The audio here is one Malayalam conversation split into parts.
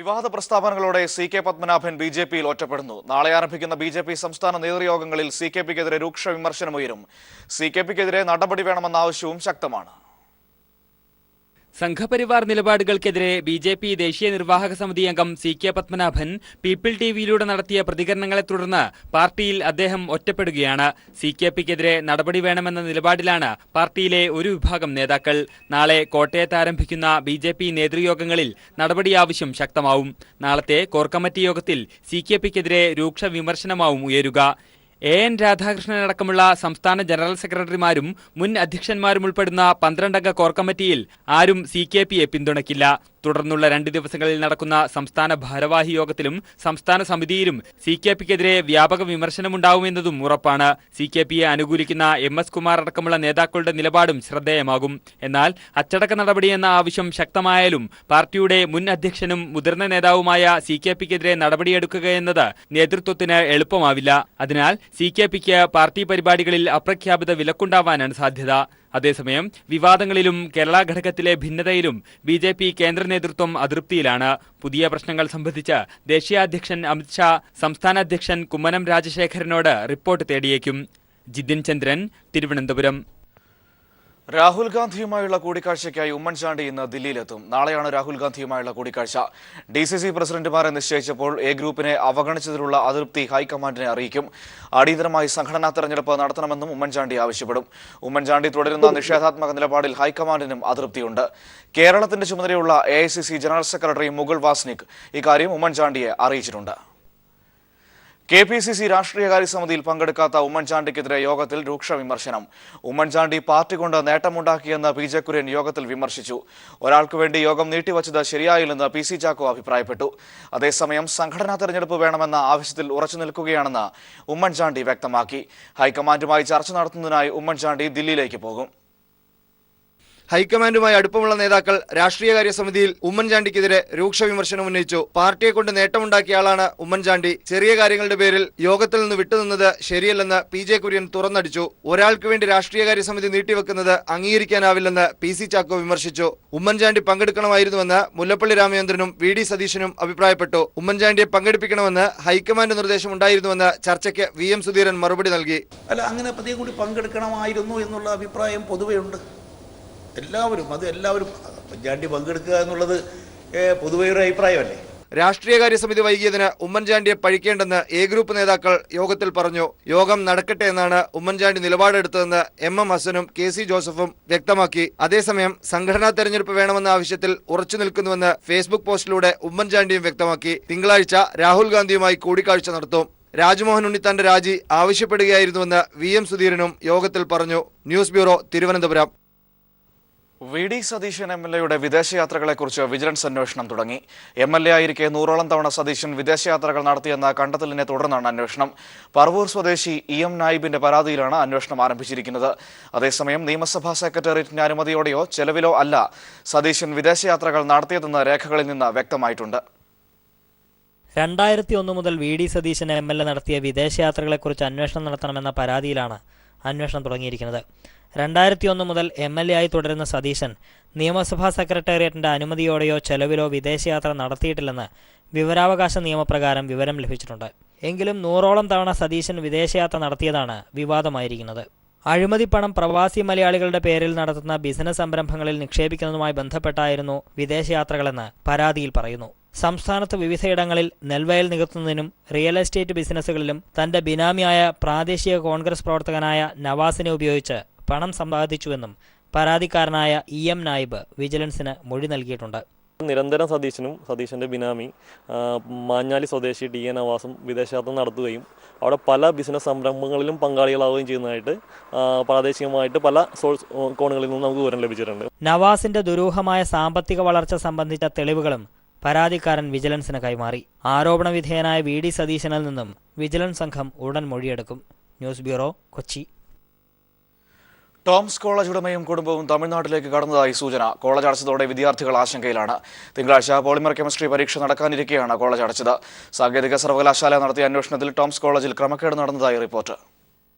വിവാദ പ്രസ്താവനകളോടെ സി.കെ. പത്മനാഭൻ ബി.ജെ.പിയിൽ ഒറ്റപ്പെടുന്നു. നാളെ ആരംഭിക്കുന്ന ബി.ജെ.പി സംസ്ഥാന നേതൃയോഗങ്ങളിൽ സി.കെ.പിക്കെതിരെ രൂക്ഷ വിമർശനമുയരും. സി.കെ.പിക്കെതിരെ നടപടി വേണമെന്ന ആവശ്യവും ശക്തമാണ്. സംഘപരിവാർ നിലപാടുകൾക്കെതിരെ ബി.ജെ.പി ദേശീയ നിർവാഹക സമിതി അംഗം സി.കെ. പത്മനാഭൻ പീപ്പിൾ ടിവിയിലൂടെ നടത്തിയ പ്രതികരണങ്ങളെ തുടർന്ന് പാർട്ടിയിൽ അദ്ദേഹം ഒറ്റപ്പെടുകയാണ്. സി.കെ.പിക്കെതിരെ നടപടി വേണമെന്ന നിലപാടിലാണ് പാർട്ടിയിലെ ഒരു വിഭാഗം നേതാക്കൾ. നാളെ കോട്ടയത്ത് ആരംഭിക്കുന്ന ബി.ജെ.പി നേതൃയോഗങ്ങളിൽ നടപടി ആവശ്യം ശക്തമാവും. നാളത്തെ കോർ കമ്മിറ്റി യോഗത്തിൽ സി.കെ.പിക്കെതിരെ രൂക്ഷ വിമർശനമാവും ഉയരുക. എൻ രാധാകൃഷ്ണനടക്കമുള്ള സംസ്ഥാന ജനറൽ സെക്രട്ടറിമാരും മുൻ അധ്യക്ഷന്മാരും ഉൾപ്പെടുന്ന 12-അംഗ കോർ കമ്മിറ്റിയിൽ ആരും സി.കെ.പിയെ പിന്തുണയ്ക്കില്ല. തുടർന്നുള്ള 2 ദിവസങ്ങളിൽ നടക്കുന്ന സംസ്ഥാന ഭാരവാഹി യോഗത്തിലും സംസ്ഥാന സമിതിയിലും സി.കെ.പിക്കെതിരെ വ്യാപക വിമർശനമുണ്ടാവുമെന്നതും ഉറപ്പാണ്. സി.കെ.പിയെ അനുകൂലിക്കുന്ന എം.എസ്. കുമാർ അടക്കമുള്ള നേതാക്കളുടെ നിലപാടും ശ്രദ്ധേയമാകും. എന്നാൽ അച്ചടക്ക നടപടിയെന്ന ആവശ്യം ശക്തമായാലും പാർട്ടിയുടെ മുൻ അധ്യക്ഷനും മുതിർന്ന നേതാവുമായ സി.കെ.പിക്കെതിരെ നടപടിയെടുക്കുകയെന്നത് നേതൃത്വത്തിന് എളുപ്പമാവില്ല. അതിനാൽ സി.കെ.പിക്ക് പാർട്ടി പരിപാടികളിൽ അപ്രഖ്യാപിത വിലക്കുണ്ടാവാനാണ് സാധ്യത. അതേസമയം വിവാദങ്ങളിലും കേരള ഘടകത്തിലെ ഭിന്നതയിലും ബി.ജെ.പി കേന്ദ്ര നേതൃത്വം അതൃപ്തിയിലാണ്. പുതിയ പ്രശ്നങ്ങൾ സംബന്ധിച്ച് ദേശീയ അധ്യക്ഷൻ അമിത്ഷാ സംസ്ഥാന അധ്യക്ഷൻ കുമ്മനം രാജശേഖരനോട് റിപ്പോർട്ട് തേടിയേക്കും. ജിതിൻ ചന്ദ്രൻ, തിരുവനന്തപുരം. രാഹുൽ ഗാന്ധിയുമായുള്ള കൂടിക്കാഴ്ചയ്ക്കായി ഉമ്മൻചാണ്ടി ഇന്ന് ദില്ലിയിലെത്തും. നാളെയാണ് രാഹുൽ ഗാന്ധിയുമായുള്ള കൂടിക്കാഴ്ച. ഡി.സി.സി പ്രസിഡന്റുമാരെ നിശ്ചയിച്ചപ്പോൾ എ ഗ്രൂപ്പിനെ അവഗണിച്ചതിലുള്ള അതൃപ്തി ഹൈക്കമാൻഡിനെ അറിയിക്കും. അടിയന്തരമായി സംഘടനാ തെരഞ്ഞെടുപ്പ് നടത്തണമെന്നും ഉമ്മൻചാണ്ടി ആവശ്യപ്പെടും. ഉമ്മൻചാണ്ടി തുടരുന്ന നിഷേധാത്മക നിലപാടിൽ ഹൈക്കമാൻഡിനും അതൃപ്തിയുണ്ട്. കേരളത്തിന്റെ ചുമതലയുള്ള AICC general secretary Mukul Wasnik ഇക്കാര്യം ഉമ്മൻചാണ്ടിയെ അറിയിച്ചിട്ടുണ്ട്. കെ.പി.സി.സി രാഷ്ട്രീയകാര്യ സമിതിയിൽ പങ്കെടുക്കാത്ത ഉമ്മൻചാണ്ടിക്കെതിരെ യോഗത്തിൽ രൂക്ഷ വിമർശനം. ഉമ്മൻചാണ്ടി പാർട്ടി കൊണ്ട് നേട്ടമുണ്ടാക്കിയെന്ന് പി.ജെ. കുര്യൻ യോഗത്തിൽ വിമർശിച്ചു. ഒരാൾക്കു വേണ്ടി യോഗം നീട്ടിവച്ചത് ശരിയായില്ലെന്ന് പി.സി. ചാക്കോ അഭിപ്രായപ്പെട്ടു. അതേസമയം സംഘടനാ തെരഞ്ഞെടുപ്പ് വേണമെന്ന ആവശ്യത്തിൽ ഉറച്ചു നിൽക്കുകയാണെന്ന് ഉമ്മൻചാണ്ടി വ്യക്തമാക്കി. ഹൈക്കമാൻഡുമായി ചർച്ച നടത്തുന്നതിനായി ഉമ്മൻചാണ്ടി ദില്ലിയിലേക്ക് പോകും. ഹൈക്കമാൻഡുമായി അടുപ്പമുള്ള നേതാക്കൾ രാഷ്ട്രീയകാര്യ സമിതിയിൽ ഉമ്മൻചാണ്ടിക്കെതിരെ രൂക്ഷ വിമർശനം ഉന്നയിച്ചു. പാർട്ടിയെ കൊണ്ട് നേട്ടമുണ്ടാക്കിയ ആളാണ് ഉമ്മൻചാണ്ടി. ചെറിയ കാര്യങ്ങളുടെ പേരിൽ യോഗത്തിൽ നിന്ന് വിട്ടുനിന്നത് ശരിയല്ലെന്ന് പി.ജെ. കുര്യൻ തുറന്നടിച്ചു. ഒരാൾക്ക് വേണ്ടി രാഷ്ട്രീയകാര്യ സമിതി നീട്ടിവെക്കുന്നത് അംഗീകരിക്കാനാവില്ലെന്ന് പി.സി. ചാക്കോ വിമർശിച്ചു. ഉമ്മൻചാണ്ടി പങ്കെടുക്കണമായിരുന്നുവെന്ന് മുല്ലപ്പള്ളി രാമചന്ദ്രനും വി.ഡി. സതീശനും അഭിപ്രായപ്പെട്ടു. ഉമ്മൻചാണ്ടിയെ പങ്കെടുപ്പിക്കണമെന്ന് ഹൈക്കമാൻഡ് നിർദ്ദേശം ഉണ്ടായിരുന്നുവെന്ന് ചർച്ചയ്ക്ക് വി.എം. സുധീരൻ മറുപടി നൽകി. അങ്ങനെ പതിയെ കൂടി പങ്കെടുക്കണമായിരുന്നു എന്നുള്ള അഭിപ്രായം പൊതുവെ ഉണ്ട്. എല്ലാവരും ഉമ്മൻചാണ്ടി പങ്കെടുക്കുക എന്നുള്ളത് പൊതുവെ ഒരു അഭിപ്രായമല്ലേ. രാഷ്ട്രീയകാര്യ സമിതി വൈകിയതിന് ഉമ്മൻചാണ്ടിയെ പഴിക്കേണ്ടെന്ന് എ ഗ്രൂപ്പ് നേതാക്കൾ യോഗത്തിൽ പറഞ്ഞു. യോഗം നടക്കട്ടെ എന്നാണ് ഉമ്മൻചാണ്ടി നിലപാടെടുത്തതെന്ന് എം.എം. ഹസനും കെ.സി. ജോസഫും വ്യക്തമാക്കി. അതേസമയം സംഘടനാ തെരഞ്ഞെടുപ്പ് വേണമെന്ന ആവശ്യത്തിൽ ഉറച്ചു നിൽക്കുന്നുവെന്ന് ഫേസ്ബുക്ക് പോസ്റ്റിലൂടെ ഉമ്മൻചാണ്ടിയും വ്യക്തമാക്കി. തിങ്കളാഴ്ച രാഹുൽ ഗാന്ധിയുമായി കൂടിക്കാഴ്ച നടത്തും. രാജ്മോഹൻ ഉണ്ണിത്താന്റെ രാജി ആവശ്യപ്പെടുകയായിരുന്നുവെന്ന് വി.എം. സുധീരനും യോഗത്തിൽ പറഞ്ഞു. News bureau, Thiruvananthapuram. V D. Satheesan എം.എൽ.എയുടെ വിദേശയാത്രകളെക്കുറിച്ച് വിജിലൻസ് അന്വേഷണം തുടങ്ങി. എം.എൽ.എ ആയിരിക്കെ 100ഓളം തവണ സതീശൻ വിദേശയാത്രകൾ നടത്തിയെന്ന കണ്ടെത്തലിനെ തുടർന്നാണ് അന്വേഷണം. പറവൂർ സ്വദേശി ഇ.എം. നായിബിന്റെ പരാതിയിലാണ് അന്വേഷണം ആരംഭിച്ചിരിക്കുന്നത്. അതേസമയം നിയമസഭാ സെക്രട്ടേറിയറ്റിന്റെ അനുമതിയോടെയോ ചെലവിലോ അല്ല സതീശൻ വിദേശയാത്രകൾ നടത്തിയതെന്ന് രേഖകളിൽ നിന്ന് വ്യക്തമായിട്ടുണ്ട്. 2001 മുതൽ വി.ഡി. സതീശൻ എം.എൽ.എ നടത്തിയ വിദേശയാത്രകളെക്കുറിച്ച് അന്വേഷണം നടത്തണമെന്ന പരാതിയിലാണ് അന്വേഷണം തുടങ്ങിയിരിക്കുന്നത്. 2001 മുതൽ എം.എൽ.എ ആയി തുടരുന്ന സതീശൻ നിയമസഭാ സെക്രട്ടേറിയറ്റിന്റെ അനുമതിയോടെയോ ചെലവിലോ വിദേശയാത്ര നടത്തിയിട്ടില്ലെന്ന് വിവരാവകാശ നിയമപ്രകാരം വിവരം ലഭിച്ചിട്ടുണ്ട്. എങ്കിലും 100ഓളം തവണ സതീശൻ വിദേശയാത്ര നടത്തിയതാണ് വിവാദമായിരിക്കുന്നത്. അഴിമതിപ്പണം പ്രവാസി മലയാളികളുടെ പേരിൽ നടത്തുന്ന ബിസിനസ് സംരംഭങ്ങളിൽ നിക്ഷേപിക്കുന്നതുമായി ബന്ധപ്പെട്ടായിരുന്നു വിദേശയാത്രകളെന്ന് പരാതിയിൽ പറയുന്നു. സംസ്ഥാനത്ത് വിവിധയിടങ്ങളിൽ നെൽവയൽ നികത്തുന്നതിനും റിയൽ എസ്റ്റേറ്റ് ബിസിനസ്സുകളിലും തന്റെ ബിനാമിയായ പ്രാദേശിക കോൺഗ്രസ് പ്രവർത്തകനായ നവാസിനെ ഉപയോഗിച്ച് പണം സമ്പാദിച്ചുവെന്നും പരാതിക്കാരനായ ഇ.എം. നായിബ് വിജിലൻസിന് മൊഴി നൽകിയിട്ടുണ്ട്. നിരന്തരം സതീശൻ്റെ ബിനാമി മാഞ്ഞാലി സ്വദേശി ടി.എ. നവാസും വിദേശയാത്ര നടത്തുകയും അവിടെ പല ബിസിനസ് സംരംഭങ്ങളിലും പങ്കാളികളാവുകയും ചെയ്യുന്നതായിട്ട് പ്രാദേശികമായിട്ട് പല സോഴ്സ് കോണുകളിൽ നിന്നും നമുക്ക് വിവരം ലഭിച്ചിട്ടുണ്ട്. നവാസിന്റെ ദുരൂഹമായ സാമ്പത്തിക വളർച്ച സംബന്ധിച്ച തെളിവുകളും പരാതിക്കാരൻ വിജിലൻസിന് കൈമാറി. ആരോപണ വിധേയനായ വി.ഡി. സതീശനിൽ നിന്നും വിജിലൻസ് സംഘം ഉടൻ മൊഴിയെടുക്കും. News bureau, Kochi. Toms college ഉടമയും കുടുംബവും തമിഴ്നാട്ടിലേക്ക് കടന്നതായി സൂചന. കോളേജ് അടച്ചതോടെ വിദ്യാർത്ഥികൾ ആശങ്കയിലാണ്. തിങ്കളാഴ്ച പോളിമർ കെമിസ്ട്രി പരീക്ഷ നടക്കാനിരിക്കെയാണ് കോളേജ് അടച്ചത്. സാങ്കേതിക സർവകലാശാല നടത്തിയ അന്വേഷണത്തിൽ ടോംസ് കോളേജിൽ ക്രമക്കേട് നടന്നതായി റിപ്പോർട്ട്.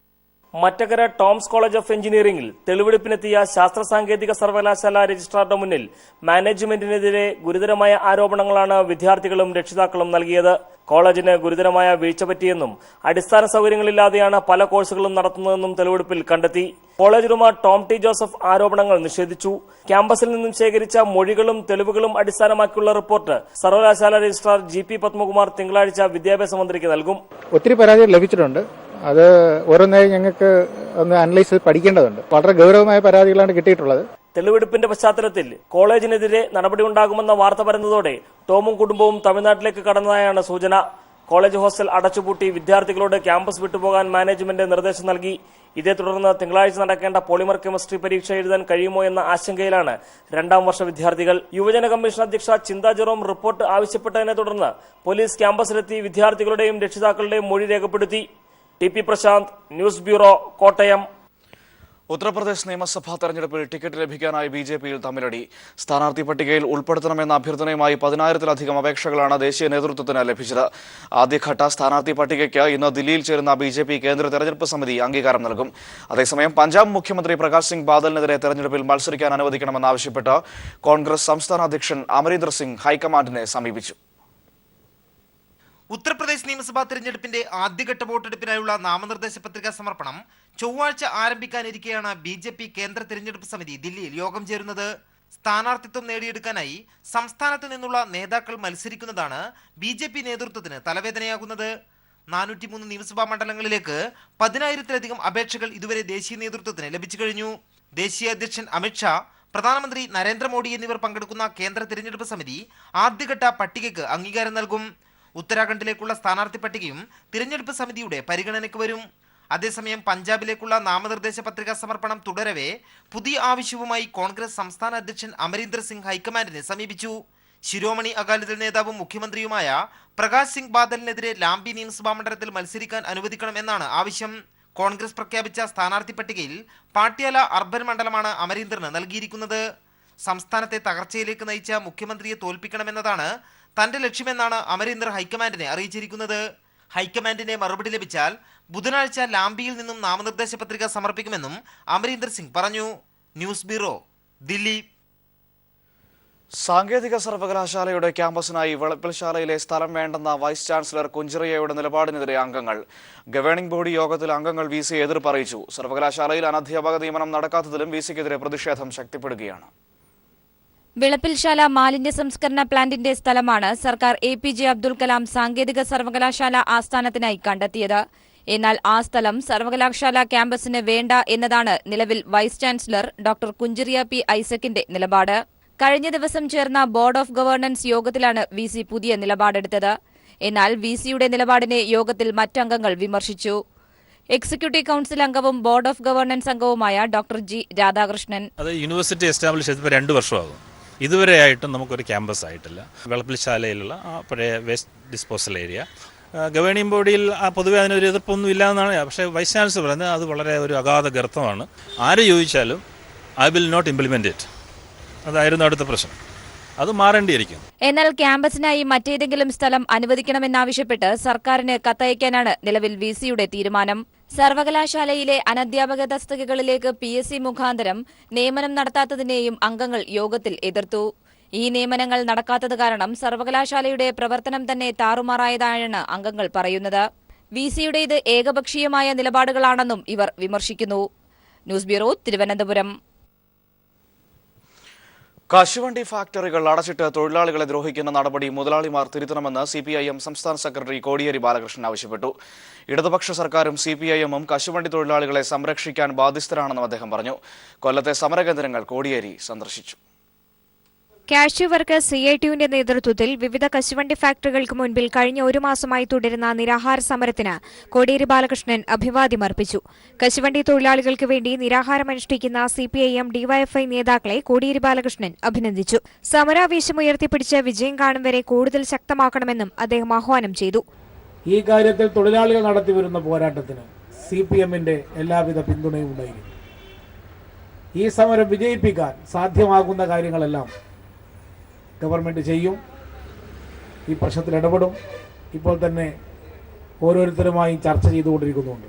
മറ്റകര ടോംസ് കോളേജ് ഓഫ് എഞ്ചിനീയറിംഗിൽ തെളിവെടുപ്പിനെത്തിയ ശാസ്ത്ര സാങ്കേതിക സർവകലാശാല രജിസ്ട്രാറുടെ മുന്നിൽ മാനേജ്മെന്റിനെതിരെ ഗുരുതരമായ ആരോപണങ്ങളാണ് വിദ്യാർത്ഥികളും രക്ഷിതാക്കളും നൽകിയത്. കോളേജിന് ഗുരുതരമായ വീഴ്ച പറ്റിയെന്നും അടിസ്ഥാന സൗകര്യങ്ങളില്ലാതെയാണ് പല കോഴ്സുകളും നടത്തുന്നതെന്നും തെളിവെടുപ്പിൽ കണ്ടെത്തി. കോളേജ് ഉടമ ടോം ടി ജോസഫ് ആരോപണങ്ങൾ നിഷേധിച്ചു. ക്യാമ്പസിൽ നിന്നും ശേഖരിച്ച മൊഴികളും തെളിവുകളും അടിസ്ഥാനമാക്കിയുള്ള റിപ്പോർട്ട് സർവകലാശാല രജിസ്ട്രാർ GP പത്മകുമാർ തിങ്കളാഴ്ച വിദ്യാഭ്യാസ മന്ത്രിക്ക് നൽകും. ഒത്തിരി പരാതികൾ ലഭിച്ചിട്ടുണ്ട്. അത് ഓരോന്നായി ഞങ്ങൾക്ക് ഒന്ന് അനലൈസ് ചെയ്ത് പഠിക്കേണ്ടതുണ്ട്. വളരെ ഗൗരവമായ പരാതികളാണ് കിട്ടിയിട്ടുള്ളത്. തെളിവെടുപ്പിന്റെ പശ്ചാത്തലത്തിൽ കോളേജിനെതിരെ നടപടിയുണ്ടാകുമെന്ന വാർത്ത പരന്നതോടെ ടോമും കുടുംബവും തമിഴ്നാട്ടിലേക്ക് കടന്നതായാണ് സൂചന. കോളേജ് ഹോസ്റ്റൽ അടച്ചുപൂട്ടി വിദ്യാർത്ഥികളോട് ക്യാമ്പസ് വിട്ടുപോകാൻ മാനേജ്മെന്റ് നിർദ്ദേശം നൽകി. ഇതേ തുടർന്ന് തിങ്കളാഴ്ച നടക്കേണ്ട പോളിമർ കെമിസ്ട്രി പരീക്ഷ എഴുതാൻ കഴിയുമോ എന്ന ആശങ്കയിലാണ് രണ്ടാം വർഷ വിദ്യാർത്ഥികൾ. യുവജന കമ്മീഷൻ അധ്യക്ഷ ചിന്ത ജെറോം റിപ്പോർട്ട് ആവശ്യപ്പെട്ടതിനെ തുടർന്ന് പോലീസ് ക്യാമ്പസിലെത്തി വിദ്യാർത്ഥികളുടെയും രക്ഷിതാക്കളുടെയും മൊഴി രേഖപ്പെടുത്തി. TP Prashant, news bureau, Kottayam. Uttar Pradesh നിയമസഭാ തെരഞ്ഞെടുപ്പിൽ ടിക്കറ്റ് ലഭിക്കാനായി BJPയിൽ തമ്മിലടി. സ്ഥാനാർത്ഥി പട്ടികയിൽ ഉൾപ്പെടുത്തണമെന്ന അഭ്യർത്ഥനയുമായി 10,000-ലധികം അപേക്ഷകളാണ് ദേശീയ നേതൃത്വത്തിന് ലഭിച്ചത്. ആദ്യഘട്ട സ്ഥാനാർത്ഥി പട്ടികയ്ക്ക് ഇന്ന് ദില്ലിയിൽ ചേരുന്ന BJP കേന്ദ്ര തെരഞ്ഞെടുപ്പ് സമിതി അംഗീകാരം നൽകും. അതേസമയം പഞ്ചാബ് മുഖ്യമന്ത്രി പ്രകാശ് സിംഗ് ബാദലിനെതിരെ തെരഞ്ഞെടുപ്പിൽ മത്സരിക്കാൻ അനുവദിക്കണമെന്നാവശ്യപ്പെട്ട് കോൺഗ്രസ് സംസ്ഥാന അധ്യക്ഷൻ അമരീന്ദർ സിംഗ് ഹൈക്കമാൻഡിനെ സമീപിച്ചു. ഉത്തർപ്രദേശ് നിയമസഭാ തെരഞ്ഞെടുപ്പിന്റെ ആദ്യഘട്ട വോട്ടെടുപ്പിനായുള്ള നാമനിർദ്ദേശ പത്രികാ സമർപ്പണം ചൊവ്വാഴ്ച ആരംഭിക്കാനിരിക്കെയാണ് BJP കേന്ദ്ര തെരഞ്ഞെടുപ്പ് സമിതി ദില്ലിയിൽ യോഗം ചേരുന്നത്. സ്ഥാനാർത്ഥിത്വം നേടിയെടുക്കാനായി സംസ്ഥാനത്ത് നിന്നുള്ള നേതാക്കൾ മത്സരിക്കുന്നതാണ് BJP നേതൃത്വത്തിന് തലവേദനയാകുന്നത്. 403 നിയമസഭാ മണ്ഡലങ്ങളിലേക്ക് 10,000-ലധികം അപേക്ഷകൾ ഇതുവരെ ദേശീയ നേതൃത്വത്തിന് ലഭിച്ചു കഴിഞ്ഞു. ദേശീയ അധ്യക്ഷൻ അമിത്ഷാ, പ്രധാനമന്ത്രി നരേന്ദ്രമോദി എന്നിവർ പങ്കെടുക്കുന്ന കേന്ദ്ര തെരഞ്ഞെടുപ്പ് സമിതി ആദ്യഘട്ട പട്ടികയ്ക്ക് അംഗീകാരം നൽകും. ഉത്തരാഖണ്ഡിലേക്കുള്ള സ്ഥാനാർത്ഥി പട്ടികയും തിരഞ്ഞെടുപ്പ് സമിതിയുടെ പരിഗണനയ്ക്ക് വരും. അതേസമയം പഞ്ചാബിലേക്കുള്ള നാമനിർദ്ദേശ പത്രികാ സമർപ്പണം തുടരവേ പുതിയ ആവശ്യവുമായി കോൺഗ്രസ് സംസ്ഥാന അധ്യക്ഷൻ അമരീന്ദർ സിംഗ് ഹൈക്കമാൻഡിനെ സമീപിച്ചു. ശിരോമണി അകാലിദൾ നേതാവും മുഖ്യമന്ത്രിയുമായ പ്രകാശ് സിംഗ് ബാദലിനെതിരെ ലാംബി നിയമസഭാ മണ്ഡലത്തിൽ മത്സരിക്കാൻ അനുവദിക്കണമെന്നാണ് ആവശ്യം. കോൺഗ്രസ് പ്രഖ്യാപിച്ച സ്ഥാനാർത്ഥി പട്ടികയിൽ പാട്യാല അർബൻ മണ്ഡലമാണ് അമരീന്ദറിന് നൽകിയിരിക്കുന്നത്. സംസ്ഥാനത്തെ തകർച്ചയിലേക്ക് നയിച്ച മുഖ്യമന്ത്രിയെ തോൽപ്പിക്കണമെന്നതാണ് തന്റെ ലക്ഷ്യമെന്നാണ് അമരീന്ദർ ഹൈക്കമാൻഡിനെ അറിയിച്ചിരിക്കുന്നത്. ഹൈക്കമാൻഡിന്റെ മറുപടി ലഭിച്ചാൽ ബുധനാഴ്ച ലാംബിയിൽ നിന്നും നാമനിർദ്ദേശ പത്രിക സമർപ്പിക്കുമെന്നും അമരീന്ദർ സിംഗ് പറഞ്ഞു. News bureau, Delhi. സാങ്കേതിക സർവകലാശാലയുടെ ക്യാമ്പസിനായി വെളപ്പിൽശാലയിലെ സ്ഥലം വേണ്ടെന്ന വൈസ് ചാൻസലർ കുഞ്ചിറയ്യയുടെ നിലപാടിനെതിരെ അംഗങ്ങൾ. ഗവേണിംഗ് ബോഡി യോഗത്തിൽ അംഗങ്ങൾ VCയെ എതിർപ്പ് അറിയിച്ചു. സർവകലാശാലയിൽ അനധ്യാപക നിയമനം നടക്കാത്തതിലും VCക്കെതിരെ പ്രതിഷേധം ശക്തിപ്പെടുകയാണ്. വിളപ്പിൽശാല മാലിന്യ സംസ്കരണ പ്ലാന്റിന്റെ സ്ഥലമാണ് സർക്കാർ APJ അബ്ദുൽ കലാം സാങ്കേതിക സർവകലാശാല ആസ്ഥാനത്തിനായി കണ്ടെത്തിയത്. എന്നാൽ ആ സ്ഥലം സർവകലാശാല ക്യാമ്പസിന് വേണ്ട എന്നതാണ് നിലവിൽ വൈസ് ചാൻസലർ ഡോക്ടർ കുഞ്ചിറിയ P. ഐസക്കിന്റെ നിലപാട്. കഴിഞ്ഞ ദിവസം ചേർന്ന ബോർഡ് ഓഫ് ഗവേണൻസ് യോഗത്തിലാണ് VC പുതിയ നിലപാടെടുത്തത്. എന്നാൽ VCയുടെ നിലപാടിനെ യോഗത്തിൽ മറ്റംഗങ്ങൾ വിമർശിച്ചു. എക്സിക്യൂട്ടീവ് കൌൺസിൽ അംഗവും ബോർഡ് ഓഫ് ഗവേണൻസ് അംഗവുമായ ഡോക്ടർ G. രാധാകൃഷ്ണൻ. അത് യൂണിവേഴ്സിറ്റി എസ്റ്റാബ്ലിഷ് ചെയ്തപ്പോൾ 2 വർഷമാകും. ഇതുവരെയായിട്ടും നമുക്കൊരു ക്യാമ്പസ് ആയിട്ടില്ല. വെളപ്പിൽശാലയിലുള്ള പഴയ വേസ്റ്റ് ഡിസ്പോസൽ ഏരിയ ഗവേണിംഗ് ബോഡിയിൽ പൊതുവെ അതിനൊരു എതിർപ്പൊന്നും ഇല്ല എന്നാണ്. പക്ഷേ വൈസ് ചാൻസലർ പറയുന്നത് അത് വളരെ ഒരു അഗാധ ഗർത്തമാണ്. ആര് ചോദിച്ചാലും I will not implement it. അതായിരുന്നു അടുത്ത പ്രശ്നം. അത് മാറേണ്ടിയിരിക്കും. എന്നാൽ ക്യാമ്പസിനായി മറ്റേതെങ്കിലും സ്ഥലം അനുവദിക്കണമെന്നാവശ്യപ്പെട്ട് സർക്കാരിന് കത്തയക്കാനാണ് നിലവിൽ VCയുടെ തീരുമാനം. സർവകലാശാലയിലെ അനധ്യാപക തസ്തികകളിലേക്ക് PSC മുഖാന്തരം നിയമനം നടത്താത്തതിനെയും അംഗങ്ങൾ യോഗത്തിൽ എതിർത്തു. ഈ നിയമനങ്ങൾ നടക്കാത്തത് കാരണം സർവകലാശാലയുടെ പ്രവർത്തനം തന്നെ താറുമാറായതായാണ് അംഗങ്ങൾ പറയുന്നത്. VCയുടെ ഇത് ഏകപക്ഷീയമായ നിലപാടുകളാണെന്നും ഇവർ വിമർശിക്കുന്നു. News bureau, Thiruvananthapuram. കശുവണ്ടി ഫാക്ടറികൾ അടച്ചിട്ട് തൊഴിലാളികളെ ദ്രോഹിക്കുന്ന നടപടി മുതലാളിമാർ തിരുത്തണമെന്ന് CPIM സംസ്ഥാന സെക്രട്ടറി കോടിയേരി ബാലകൃഷ്ണൻ ആവശ്യപ്പെട്ടു. ഇടതുപക്ഷ സർക്കാരും CPIM-ഉം കശുവണ്ടി തൊഴിലാളികളെ സംരക്ഷിക്കാൻ ബാധ്യസ്ഥരാണെന്നും അദ്ദേഹം പറഞ്ഞു. കൊല്ലത്തെ സമരകേന്ദ്രങ്ങൾ കോടിയേരി സന്ദർശിച്ചു. കാഷ്യൂ വർക്കേഴ്സ് CITUവിന്റെ നേതൃത്വത്തിൽ വിവിധ കശുവണ്ടി ഫാക്ടറികൾക്ക് മുൻപിൽ കഴിഞ്ഞ 1 മാസമായി തുടരുന്ന നിരാഹാര സമരത്തിന് കോടിയേരി ബാലകൃഷ്ണൻ അഭിവാദ്യമർപ്പിച്ചു. കശുവണ്ടി തൊഴിലാളികൾക്ക് വേണ്ടി നിരാഹാരമനുഷ്ഠിക്കുന്ന CPIM DYFI നേതാക്കളെ കോടിയേരി ബാലകൃഷ്ണൻ അഭിനന്ദിച്ചു. സമരാവേശം ഉയർത്തിപ്പിടിച്ച് വിജയം കാണും വരെ കൂടുതൽ ശക്തമാക്കണമെന്നും അദ്ദേഹം ആഹ്വാനം ചെയ്തു. ഈ കാര്യത്തിൽ തൊഴിലാളികൾ നടത്തിവരുന്ന പോരാട്ടത്തിന് CPM-ന്റെ എല്ലാവിധ പിന്തുണയും ഉണ്ടായിരുന്നു. ഈ സമരം വിജയിപ്പിക്കാൻ സാധ്യമാകുന്ന കാര്യങ്ങളെല്ലാം ഗവൺമെൻറ് ചെയ്യും. ഈ പ്രശ്നത്തിൽ ഇടപെടും. ഇപ്പോൾ തന്നെ ഓരോരുത്തരുമായി ചർച്ച ചെയ്തുകൊണ്ടിരിക്കുന്നുണ്ട്.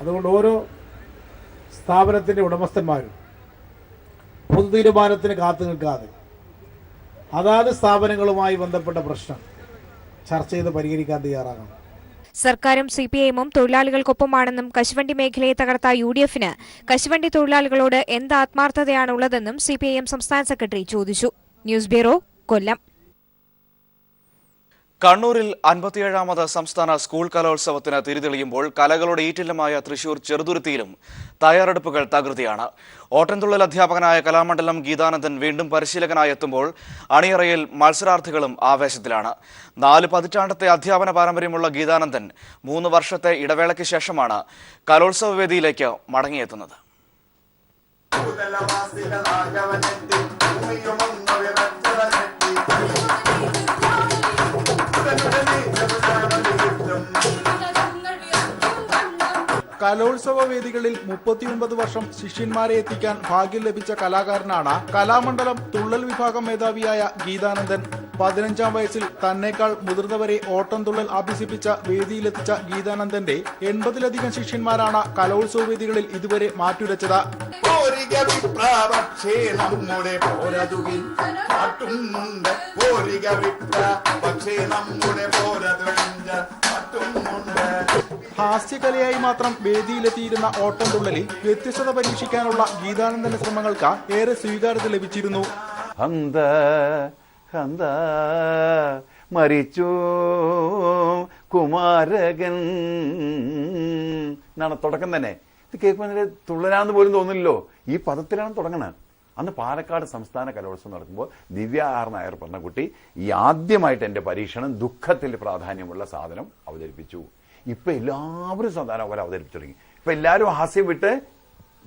അതുകൊണ്ട് ഓരോ സ്ഥാപനത്തിൻ്റെ ഉടമസ്ഥന്മാരും പൊതു തീരുമാനത്തിന് കാത്തു നിൽക്കാതെ അതാത് സ്ഥാപനങ്ങളുമായി ബന്ധപ്പെട്ട പ്രശ്നം ചർച്ച ചെയ്ത് പരിഹരിക്കാൻ തയ്യാറാകണം. സർക്കാരും സിപിഐഎമ്മും തൊഴിലാളികൾക്കൊപ്പമാണെന്നും കശുവണ്ടി മേഖലയെ തകർത്ത യുഡിഎഫിന് കശുവണ്ടി തൊഴിലാളികളോട് എന്ത് ആത്മാർത്ഥതയാണുള്ളതെന്നും സിപിഐഎം സംസ്ഥാന സെക്രട്ടറി ചോദിച്ചു. ന്യൂസ് ബ്യൂറോ, കൊല്ലം. കണ്ണൂരിൽ 57ാമത് സംസ്ഥാന സ്കൂൾ കലോത്സവത്തിന് തിരിതെളിയുമ്പോൾ കലകളുടെ ഈറ്റില്ലമായ തൃശൂർ ചെറുതുരുത്തിയിലും തയ്യാറെടുപ്പുകൾ തകൃതിയാണ്. ഓട്ടൻതുള്ളൽ അധ്യാപകനായ കലാമണ്ഡലം ഗീതാനന്ദൻ വീണ്ടും പരിശീലകനായി എത്തുമ്പോൾ അണിയറയിൽ മത്സരാർത്ഥികളും ആവേശത്തിലാണ്. 4 പതിറ്റാണ്ടത്തെ അധ്യാപന പാരമ്പര്യമുള്ള ഗീതാനന്ദൻ 3 വർഷത്തെ ഇടവേളയ്ക്ക് ശേഷമാണ് കലോത്സവ വേദിയിലേക്ക് മടങ്ങിയെത്തുന്നത്. കലോത്സവ വേദികളിൽ 39 വർഷം ശിഷ്യന്മാരെ എത്തിക്കാൻ ഭാഗ്യം ലഭിച്ച കലാകാരനാണ് കലാമണ്ഡലം തുള്ളൽ വിഭാഗം മേധാവിയായ ഗീതാനന്ദൻ. 15ാം വയസ്സിൽ തന്നേക്കാൾ മുതിർന്നവരെ ഓട്ടംതുള്ളൽ അഭ്യസിപ്പിച്ച വേദിയിലെത്തിച്ച ഗീതാനന്ദന്റെ 80ലധികം ശിഷ്യന്മാരാണ് കലോത്സവ വേദികളിൽ ഇതുവരെ മാറ്റുരച്ചത്. ഹാസ്യകലയായി മാത്രം വേദിയിലെത്തിയിരുന്ന ഓട്ടംതുള്ളലിൽ വ്യത്യസ്തത പരീക്ഷിക്കാനുള്ള ഗീതാനന്ദന്റെ ശ്രമങ്ങൾക്ക് ഏറെ സ്വീകാര്യത ലഭിച്ചിരുന്നു. മരിച്ചു കുമാരകൻ എന്നാണ് തുടക്കം തന്നെ. ഇത് കേൾക്കുമ്പോൾ തുള്ളലാന്ന് പോലും തോന്നില്ലല്ലോ. ഈ പദത്തിലാണ് തുടങ്ങണത്. അന്ന് പാലക്കാട് സംസ്ഥാന കലോത്സവം നടക്കുമ്പോൾ ദിവ്യ ആർ നായർ പറഞ്ഞ കുട്ടി ഈ ആദ്യമായിട്ട് എൻ്റെ പരീക്ഷണം ദുഃഖത്തിൽ പ്രാധാന്യമുള്ള സാധനം അവതരിപ്പിച്ചു. ഇപ്പൊ എല്ലാവരും സാധാരണ പോലെ അവതരിപ്പിച്ചു തുടങ്ങി. ഇപ്പൊ എല്ലാവരും ഹാസ്യം വിട്ട്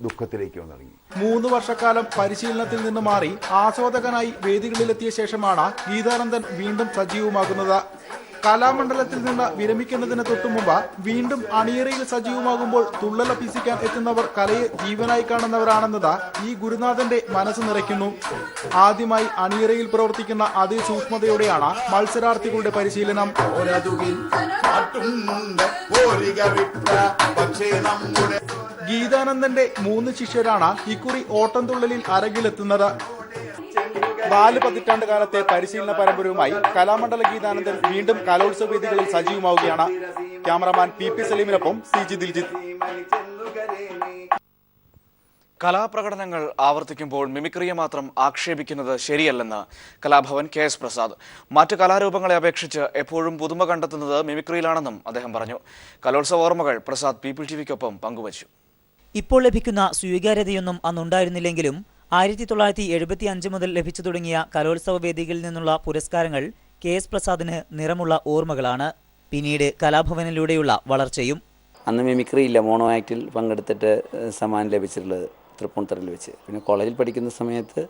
ദുഃഖത്തിലേക്ക് വന്നിറങ്ങി. 3 വർഷക്കാലം പരിശീലനത്തിൽ നിന്ന് മാറി ആസ്വാദകനായി വേദികളിലെത്തിയ ശേഷമാണ് ഗീതാനന്ദൻ വീണ്ടും സജീവമാകുന്നത്. കലാമണ്ഡലത്തിൽ നിന്ന് വിരമിക്കുന്നതിന് തൊട്ടുമുമ്പ് വീണ്ടും അണിയറയിൽ സജീവമാകുമ്പോൾ തുള്ളൽ അഭ്യസിക്കാൻ എത്തുന്നവർ കലയെ ജീവനായി കാണുന്നവരാണെന്നത് ഈ ഗുരുനാഥന്റെ മനസ്സ് നിറയ്ക്കുന്നു. ആദ്യമായി അണിയറയിൽ പ്രവർത്തിക്കുന്ന അതേ സൂക്ഷ്മതയോടെയാണ് മത്സരാർത്ഥികളുടെ പരിശീലനം. ഗീതാനന്ദന്റെ 3 ശിഷ്യരാണ് ഇക്കുറി ഓട്ടംതുള്ളലിൽ അരങ്ങിലെത്തുന്നത്. 4 പതിറ്റാണ്ട് കാലത്തെ പരിശീലന പരമ്പരയുമായി കലാമണ്ഡല ഗീതാനന്ദൻ വീണ്ടും കലോത്സവ വേദികളിൽ സജീവമാവുകയാണ്. ക്യാമറമാൻ പി സലീമിനൊപ്പം CG ദിൽജിത്ത്. കലാപ്രകടനങ്ങൾ ആവർത്തിക്കുമ്പോൾ മിമിക്രിയെ മാത്രം ആക്ഷേപിക്കുന്നത് ശരിയല്ലെന്ന് കലാഭവൻ KS പ്രസാദ്. മറ്റ് കലാരൂപങ്ങളെ അപേക്ഷിച്ച് എപ്പോഴും പുതുമ കണ്ടെത്തുന്നത് മിമിക്രിയിലാണെന്നും അദ്ദേഹം പറഞ്ഞു. കലോത്സവ ഓർമ്മകൾ പ്രസാദ് PPTVക്കൊപ്പം പങ്കുവച്ചു. ഇപ്പോൾ ലഭിക്കുന്ന സ്വീകാര്യതയൊന്നും അന്നുണ്ടായിരുന്നില്ലെങ്കിലും 1975 മുതൽ ലഭിച്ചു തുടങ്ങിയ കലോത്സവ വേദികളിൽ നിന്നുള്ള പുരസ്കാരങ്ങൾ KS പ്രസാദിന് നിറമുള്ള ഓർമ്മകളാണ്. പിന്നീട് കലാഭവനിലൂടെയുള്ള വളർച്ചയും. അന്ന് മിമിക്രി ഇല്ല. മോണോ ആക്ടിൽ പങ്കെടുത്തിട്ട് സമ്മാനം ലഭിച്ചിട്ടുള്ളത് തൃപ്പൂണിത്തുറയിൽ വെച്ച്. പിന്നെ കോളേജിൽ പഠിക്കുന്ന സമയത്ത്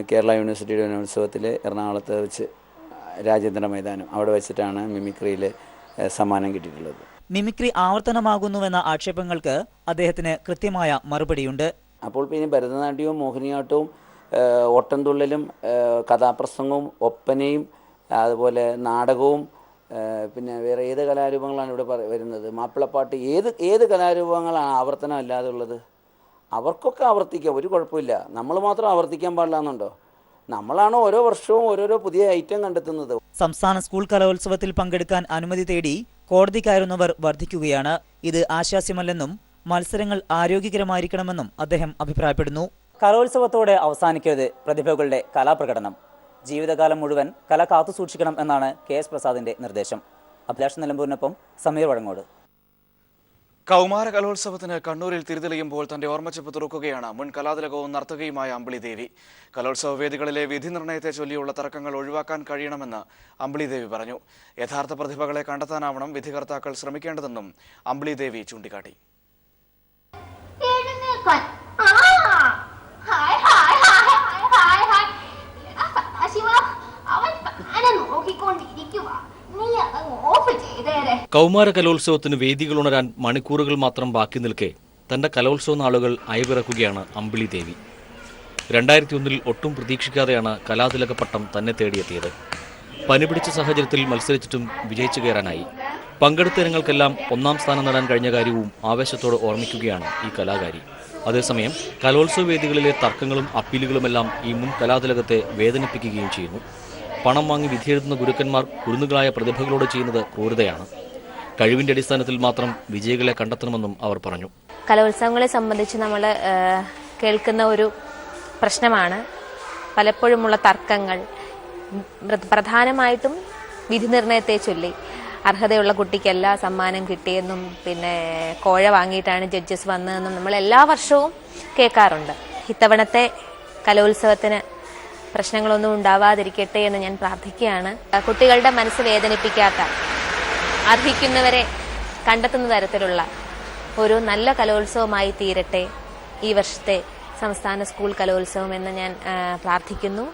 കേരള യൂണിവേഴ്സിറ്റിയുടെ ഉത്സവത്തിൽ എറണാകുളത്ത് വെച്ച് രാജേന്ദ്ര മൈതാനം അവിടെ വെച്ചിട്ടാണ് മിമിക്രിയിൽ സമ്മാനം കിട്ടിയിട്ടുള്ളത്. മിമിക്രി ആവർത്തനമാകുന്നുവെന്ന ആക്ഷേപങ്ങൾക്ക് അദ്ദേഹത്തിന് കൃത്യമായ മറുപടിയുണ്ട്. അപ്പോൾ പിന്നെ ഭരതനാട്യവും മോഹിനിയാട്ടവും ഓട്ടംതുള്ളലും കഥാപ്രസംഗവും ഒപ്പനയും അതുപോലെ നാടകവും പിന്നെ വേറെ ഏത് കലാരൂപങ്ങളാണ് ഇവിടെ വരുന്നത്? മാപ്പിളപ്പാട്ട്, ഏത് കലാരൂപങ്ങളാണ് ആവർത്തനം അല്ലാതെ ഉള്ളത്? അവർക്കൊക്കെ ആവർത്തിക്കാം, ഒരു കുഴപ്പമില്ല. നമ്മൾ മാത്രം ആവർത്തിക്കാൻ പാടില്ല എന്നുണ്ടോ? നമ്മളാണ് ഓരോ വർഷവും ഓരോരോ പുതിയ ഐറ്റം കണ്ടെത്തുന്നത്. സംസ്ഥാന സ്കൂൾ കലോത്സവത്തിൽ പങ്കെടുക്കാൻ അനുമതി തേടി കോടതി കയറുന്നവർ വർദ്ധിക്കുകയാണ്. ഇത് ആശാസ്യമല്ലെന്നും മത്സരങ്ങൾ ആരോഗ്യകരമായിരിക്കണമെന്നും അദ്ദേഹം അഭിപ്രായപ്പെടുന്നു. കലോത്സവത്തോടെ അവസാനിക്കരുത് പ്രതിഭകളുടെ കലാപ്രകടനം. ജീവിതകാലം മുഴുവൻ കല കാത്തുസൂക്ഷിക്കണം എന്നാണ് KS പ്രസാദിന്റെ നിർദ്ദേശം. അഭിലാഷ് നിലമ്പൂരിനൊപ്പം സമീർ വഴങ്ങോട്. കൗമാര കലോത്സവത്തിന് കണ്ണൂരിൽ തിരിതെളിയുമ്പോൾ തന്റെ ഓർമ്മച്ചെപ്പ് തുറക്കുകയാണ് മുൻ കലാതിലകവും നർത്തകിയുമായ അമ്പിളി ദേവി. കലോത്സവ വേദികളിലെ വിധി നിർണയത്തെ ചൊല്ലിയുള്ള തർക്കങ്ങൾ ഒഴിവാക്കാൻ കഴിയണമെന്ന് അമ്പിളി ദേവി പറഞ്ഞു. യഥാർത്ഥ പ്രതിഭകളെ കണ്ടെത്താനാവണം വിധികർത്താക്കൾ ശ്രമിക്കേണ്ടതെന്നും അമ്പിളി ദേവി ചൂണ്ടിക്കാട്ടി. കൗമാര കലോത്സവത്തിന് വേദികൾ ഉണരാൻ മണിക്കൂറുകൾ മാത്രം ബാക്കി നിൽക്കെ തന്റെ കലോത്സവ നാളുകൾ അയവിറക്കുകയാണ് അമ്പിളി ദേവി. 2001 ഒട്ടും പ്രതീക്ഷിക്കാതെയാണ് കലാതിലക പട്ടം തന്നെ തേടിയെത്തിയത്. പനി പിടിച്ച സാഹചര്യത്തിൽ മത്സരിച്ചിട്ടും വിജയിച്ചു കയറാനായി. പങ്കെടുത്ത ഇനങ്ങൾക്കെല്ലാം ഒന്നാം സ്ഥാനം നേടാൻ കഴിഞ്ഞ കാര്യവും ആവേശത്തോടെ ഓർമ്മിക്കുകയാണ് ഈ കലാകാരി. അതേസമയം കലോത്സവ വേദികളിലെ തർക്കങ്ങളും അപ്പീലുകളുമെല്ലാം ഈ മുൻ കലാതിലകത്തെ വേദനിപ്പിക്കുകയും ചെയ്യുന്നു. പണം വാങ്ങി വിധിയെഴുതുന്ന ഗുരുക്കന്മാർ കുരുന്നുകളായ പ്രതിഭകളോട് ചെയ്യുന്നത് ക്രൂരതയാണ്. കഴിവിന്റെ അടിസ്ഥാനത്തിൽ മാത്രം വിജയികളെ കണ്ടെത്തണമെന്നും അവർ പറഞ്ഞു. കലോത്സവങ്ങളെ സംബന്ധിച്ച് നമ്മൾ കേൾക്കുന്ന ഒരു പ്രശ്നമാണ് പലപ്പോഴുമുള്ള തർക്കങ്ങൾ. പ്രധാനമായിട്ടും വിധി നിർണയത്തെ ചൊല്ലി അർഹതയുള്ള കുട്ടിക്കല്ല സമ്മാനം കിട്ടിയെന്നും പിന്നെ കോഴ വാങ്ങിയിട്ടാണ് ജഡ്ജസ് വന്നതെന്നും നമ്മൾ എല്ലാ വർഷവും കേൾക്കാറുണ്ട്. ഇത്തവണത്തെ കലോത്സവത്തിന് പ്രശ്നങ്ങളൊന്നും ഉണ്ടാവാതിരിക്കട്ടെ എന്ന് ഞാൻ പ്രാർത്ഥിക്കുകയാണ്. കുട്ടികളുടെ മനസ്സ് വേദനിപ്പിക്കാത്ത, അർഹിക്കുന്നവരെ കണ്ടെത്തുന്ന തരത്തിലുള്ള ഒരു നല്ല കലോത്സവമായി തീരട്ടെ ഈ വർഷത്തെ സംസ്ഥാന സ്കൂൾ കലോത്സവം എന്ന് ഞാൻ പ്രാർത്ഥിക്കുന്നു.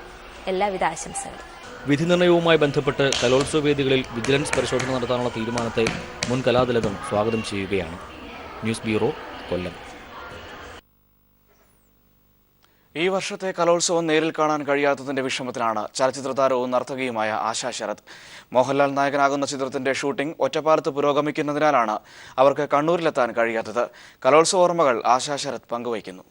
എല്ലാവിധ ആശംസകളും. വിധി നിർണയവുമായി ബന്ധപ്പെട്ട് കലോത്സവ വേദികളിൽ വിജിലൻസ് പരിശോധന നടത്താനുള്ള തീരുമാനത്തെ മുൻ കലാതിലകം സ്വാഗതം ചെയ്യുകയാണ്. ന്യൂസ് ബ്യൂറോ, കൊല്ലം. ഈ വർഷത്തെ കലോത്സവം നേരിൽ കാണാൻ കഴിയാത്തതിന്റെ വിഷമത്തിലാണ് ചലച്ചിത്ര താരവും നർത്തകിയുമായ ആശാ ശരത്. മോഹൻലാൽ നായകനാകുന്ന ചിത്രത്തിന്റെ ഷൂട്ടിംഗ് ഒറ്റപ്പാലത്ത് പുരോഗമിക്കുന്നതിനാലാണ് അവർക്ക് കണ്ണൂരിലെത്താൻ കഴിയാത്തത്. കലോത്സവ ഓർമ്മകൾ ആശാ ശരത് പങ്കുവയ്ക്കുന്നു.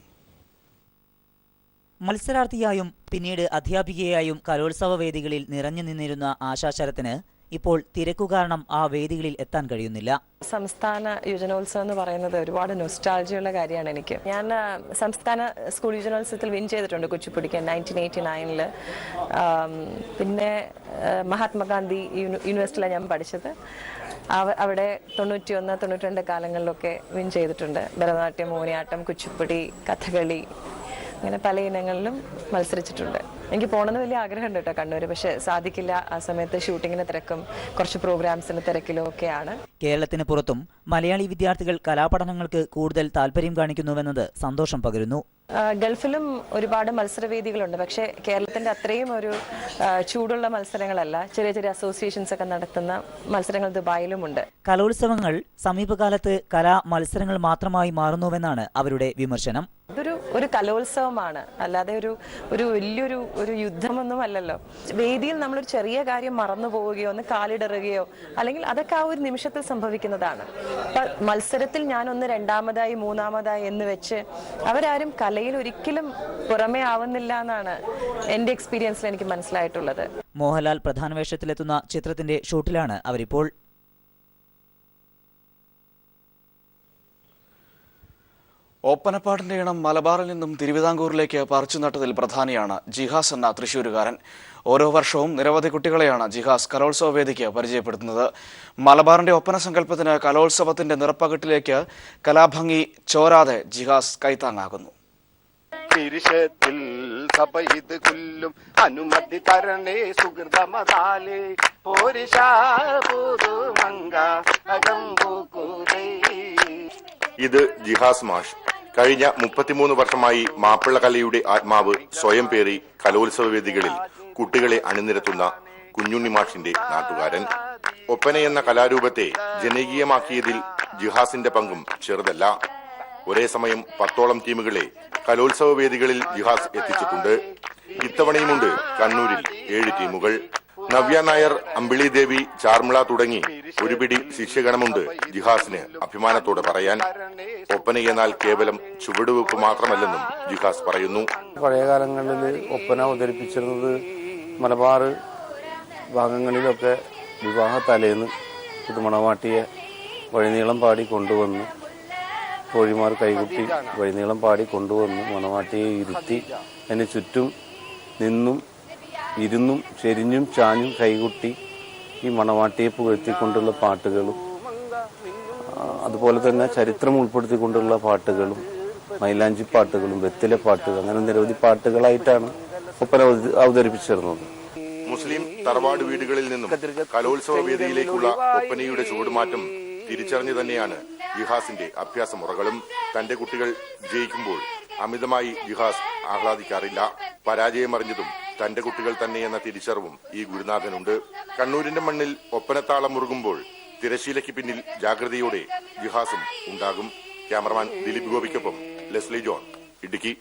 മത്സരാർത്ഥിയായും പിന്നീട് അധ്യാപികയായും കലോത്സവ വേദികളിൽ നിറഞ്ഞു നിന്നിരുന്ന ആശാ ശരത്തിന് ഇപ്പോൾ തിരക്കു കാരണം ആ വേദികളിൽ എത്താൻ കഴിയുന്നില്ല. സംസ്ഥാന യുവജനോത്സവം എന്ന് പറയുന്നത് ഒരുപാട് നൊസ്റ്റാൾജിയുള്ള കാര്യമാണ് എനിക്ക്. ഞാൻ സംസ്ഥാന സ്കൂൾ യുവജനോത്സവത്തിൽ വിൻ ചെയ്തിട്ടുണ്ട് കുച്ചിപ്പുടിക്ക് 1989. പിന്നെ മഹാത്മാഗാന്ധി യൂണിവേഴ്സിറ്റിയിലാണ് ഞാൻ പഠിച്ചത്. അവിടെ 91, 92 കാലങ്ങളിലൊക്കെ വിൻ ചെയ്തിട്ടുണ്ട്. ഭരതനാട്യം, മോഹിനിയാട്ടം, കുച്ചിപ്പുടി, കഥകളി, അങ്ങനെ പല ഇനങ്ങളിലും മത്സരിച്ചിട്ടുണ്ട്. എനിക്ക് പോകണമെന്ന് വലിയ ആഗ്രഹമുണ്ട് കേട്ടോ കണ്ണൂർ, പക്ഷെ സാധിക്കില്ല. ആ സമയത്ത് ഷൂട്ടിങ്ങിന് തിരക്കും കുറച്ച് പ്രോഗ്രാംസിന് തിരക്കിലും ഒക്കെയാണ്. കേരളത്തിന് പുറത്തും മലയാളി വിദ്യാർത്ഥികൾ കലാപഠനങ്ങൾക്ക് കൂടുതൽ താല്പര്യം കാണിക്കുന്നുവെന്നത് സന്തോഷം പകരുന്നു. ഗൾഫിലും ഒരുപാട് മത്സരവേദികളുണ്ട്, പക്ഷേ കേരളത്തിന്റെ അത്രയും ഒരു ചൂടുള്ള മത്സരങ്ങളല്ല. ചെറിയ ചെറിയ അസോസിയേഷൻസ് ഒക്കെ നടത്തുന്ന മത്സരങ്ങൾ ദുബായിലുമുണ്ട്. കലോത്സവങ്ങൾ സമീപകാലത്ത് കലാ മത്സരങ്ങൾ മാത്രമായി മാറുന്നുവെന്നാണ് അവരുടെ വിമർശനം. ഒരു കലോത്സവമാണ്, അല്ലാതെ ഒരു വലിയൊരു യുദ്ധമൊന്നും അല്ലല്ലോ. വേദിയിൽ നമ്മളൊരു ചെറിയ കാര്യം മറന്നു പോവുകയോ ഒന്ന് കാലിടറുകയോ അല്ലെങ്കിൽ അതൊക്കെ ആ ഒരു നിമിഷത്തിൽ സംഭവിക്കുന്നതാണ്. മത്സരത്തിൽ ഞാനൊന്ന് രണ്ടാമതായി മൂന്നാമതായി എന്ന് വെച്ച് അവരാരും കലയിൽ ഒരിക്കലും പുറമേ ആവുന്നില്ല എന്നാണ് എന്റെ എക്സ്പീരിയൻസിൽ എനിക്ക് മനസ്സിലായിട്ടുള്ളത്. മോഹൻലാൽ പ്രധാന വേഷത്തിലെത്തുന്ന ചിത്രത്തിന്റെ ഷൂട്ടിലാണ് അവരിപ്പോൾ. ഓപ്പനപ്പാട്ടിന്റെ ഇണം മലബാറിൽ നിന്നും തിരുവിതാംകൂറിലേക്ക് പറിച്ചു നട്ടതിൽ പ്രധാനിയാണ് ജിഹാസ് എന്ന തൃശ്ശൂരുകാരൻ. ഓരോ വർഷവും നിരവധി കുട്ടികളെയാണ് ജിഹാസ് കലോത്സവ വേദിക്ക് പരിചയപ്പെടുത്തുന്നത്. മലബാറിന്റെ ഒപ്പന സങ്കല്പത്തിന് കലോത്സവത്തിന്റെ നിറപ്പകിട്ടിലേക്ക് കലാഭംഗി ചോരാതെ ജിഹാസ് കൈത്താങ്ങാകുന്നു. അനുമതി തരണേ സുഹൃതമതാലേ ഇത് ജിഹാസ് മാഷ്. കഴിഞ്ഞ 33 വർഷമായി മാപ്പിള കലയുടെ ആത്മാവ് സ്വയം പേറി കലോത്സവ വേദികളിൽ കുട്ടികളെ അണിനിരത്തുന്ന കുഞ്ഞുണ്ണി മാഷിന്റെ നാട്ടുകാരൻ. ഒപ്പന എന്ന കലാരൂപത്തെ ജനകീയമാക്കിയതിൽ ജിഹാസിന്റെ പങ്കും ചെറുതല്ല. ഒരേ സമയം 10ഓളം ടീമുകളെ കലോത്സവ വേദികളിൽ ജിഹാസ് എത്തിച്ചിട്ടുണ്ട്. ഇത്തവണയുമുണ്ട് കണ്ണൂരിൽ 7 ടീമുകൾ. നവ്യ നായർ, അമ്പിളി ദേവി, ചാർമിള തുടങ്ങി ഒരു പിടി ശിഷ്യഗണമുണ്ട് ജിഹാസിന് അഭിമാനത്തോടെ പറയാൻ. ഒപ്പനയെന്നാൽ കേവലം ചുവടുവെപ്പ് മാത്രമല്ലെന്നും ജിഹാസ് പറയുന്നു. പഴയ കാലങ്ങളിൽ ഒപ്പന അവതരിപ്പിച്ചിരുന്നത് മലബാർ ഭാഗങ്ങളിലൊക്കെ വിവാഹ തലേന്ന് പുതുമണവാട്ടിയെ വഴിനീളം പാടി കൊണ്ടുവന്ന് കോഴിമാർ കൈകുട്ടി വഴിനീളം പാടി കൊണ്ടുവന്ന് മണവാട്ടിയെ ഇരുത്തി അതിന് ചുറ്റും നിന്നും ഇരുന്നും ചെരിഞ്ഞും ചാഞ്ഞും കൈകുട്ടി ഈ മണവാട്ടിയെ പുകഴ്ത്തിക്കൊണ്ടുള്ള പാട്ടുകളും അതുപോലെ തന്നെ ചരിത്രം ഉൾപ്പെടുത്തിക്കൊണ്ടുള്ള പാട്ടുകളും മൈലാഞ്ചി പാട്ടുകളും വെത്തിലെ പാട്ടുകൾ അങ്ങനെ നിരവധി പാട്ടുകളായിട്ടാണ് ഒപ്പന അവതരിപ്പിച്ചിരുന്നത്. മുസ്ലിം തറവാട് വീടുകളിൽ നിന്നും കലോത്സവ വേദിയിലേക്കുള്ള ഒപ്പനയുടെ ചുവടുമാറ്റം തിരിച്ചറിഞ്ഞു തന്നെയാണ് ജിഹാസിന്റെ അഭ്യാസമുറകളും. തന്റെ കുട്ടികൾ ജയിക്കുമ്പോൾ അമിതമായി ജിഹാസ് ആഹ്ലാദിക്കാറില്ല. പരാജയമറിഞ്ഞതും തന്റെ കുട്ടികൾ തന്നെയെന്ന തിരിച്ചറിവും ഈ ഗുരുനാഥനുണ്ട്. കണ്ണൂരിന്റെ മണ്ണിൽ ഒപ്പനത്താളം മുറുകുമ്പോൾ തിരശീലയ്ക്ക് പിന്നിൽ ജാഗ്രതയോടെ ജിഹാസും ഉണ്ടാകും. ക്യാമറമാൻ ദിലീപ് ഗോപിക്കൊപ്പം ലെസ്ലി ജോൺ, ഇടുക്കി.